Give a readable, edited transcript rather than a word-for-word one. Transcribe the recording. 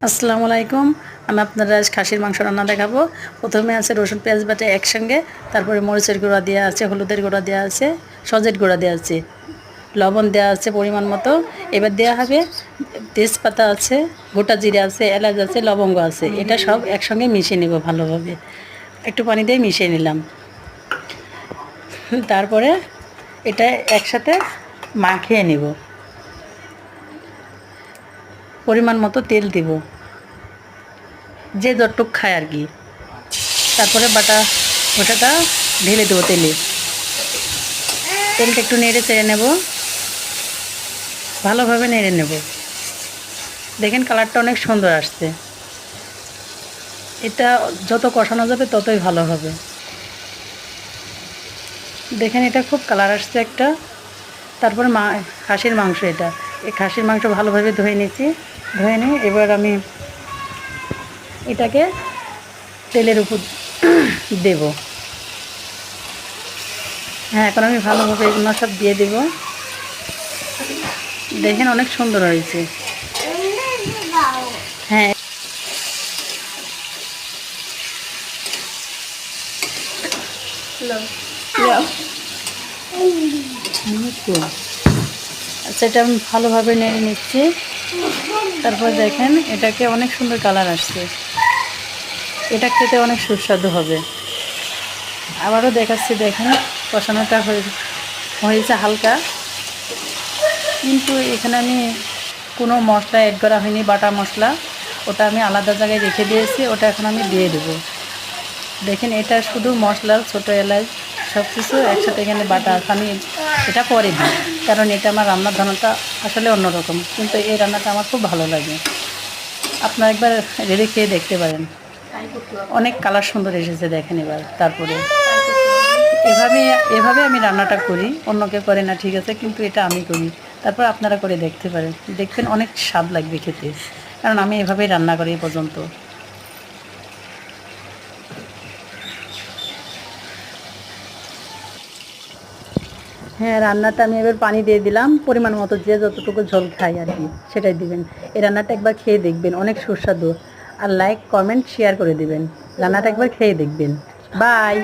আসসালামু আলাইকুম। আমি আপনারা আজ খাসির মাংস রান্না দেখাবো। প্রথমে আছে রসুন পেঁয়াজ বাটা একসঙ্গে, তারপরে মরিচের গুঁড়া দেওয়া আছে, হলুদের গুঁড়া দেওয়া আছে, সজের গুঁড়া দেওয়া আছে, লবণ দেওয়া আছে পরিমাণ মতো। এবার দেওয়া হবে তেজপাতা আছে, গোটা জিরা আছে, এলাচ আছে, লবঙ্গ আছে। এটা সব একসঙ্গে মিশিয়ে নেব ভালোভাবে। একটু পানি দিয়ে মিশিয়ে নিলাম। তারপরে এটা একসাথে মাখিয়ে নেব। পরিমাণ মতো তেল দিব, যে যতটুক খায় আর কি। তারপরে ওটাটা ঢেলে দেবো তেলটা একটু নেড়ে চেড়ে নেব, ভালোভাবে নেড়ে নেব। দেখেন কালারটা অনেক সুন্দর আসছে। এটা যত কষানো যাবে ততই ভালো হবে। দেখেন এটা খুব কালার আসছে একটা। তারপরে খাসির মাংস, এটা এই খাসির মাংস ভালোভাবে ধুয়ে নিয়েছি। ধুয়ে নিয়ে এবার আমি এটাকে তেলের উপর দেব। হ্যাঁ, এখন আমি ভালোভাবে এগুলো সব দিয়ে দেব। দেখেন অনেক সুন্দর হয়েছে। হ্যাঁ, আচ্ছা, এটা আমি ভালোভাবে নেড়ে নিচ্ছি। তারপর দেখেন এটাকে অনেক সুন্দর কালার আসছে। এটা খেতে অনেক সুস্বাদু হবে। আবারও দেখাচ্ছি, দেখেন কষানোটা হয়েছে হালকা, কিন্তু এখানে আমি কোনো মশলা অ্যাড করা হয়নি। বাটা মশলা ওটা আমি আলাদা জায়গায় রেখে দিয়েছি, ওটা এখন আমি দিয়ে দেবো। দেখেন এটা শুধু মশলা, ছোটো এলাচ সব কিছু একসাথে এখানে বাটা আছে। আমি এটা পরে দিই, কারণ এটা আমার রান্নার ধরনটা আসলে অন্যরকম, কিন্তু এই রান্নাটা আমার খুব ভালো লাগে। আপনারা একবার রেডি খেয়ে দেখতে পারেন। অনেক কালার সুন্দর এসেছে দেখেন। এবার তারপরে এভাবে এভাবে আমি রান্নাটা করি, অন্য কেউ করে না, ঠিক আছে, কিন্তু এটা আমি করি। তারপর আপনারা করে দেখতে পারেন, দেখবেন অনেক স্বাদ লাগবে খেতে, কারণ আমি এভাবেই রান্না করি এ পর্যন্ত। হ্যাঁ, রান্নাটা আমি এবার পানি দিয়ে দিলাম পরিমাণ মতো, যে যতটুকু ঝোল খাই আর কি সেটাই দিবেন। এই রান্নাটা একবার খেয়ে দেখবেন, অনেক সুস্বাদু। আর লাইক, কমেন্ট, শেয়ার করে দিবেন। রান্নাটা একবার খেয়ে দেখবেন। বাই।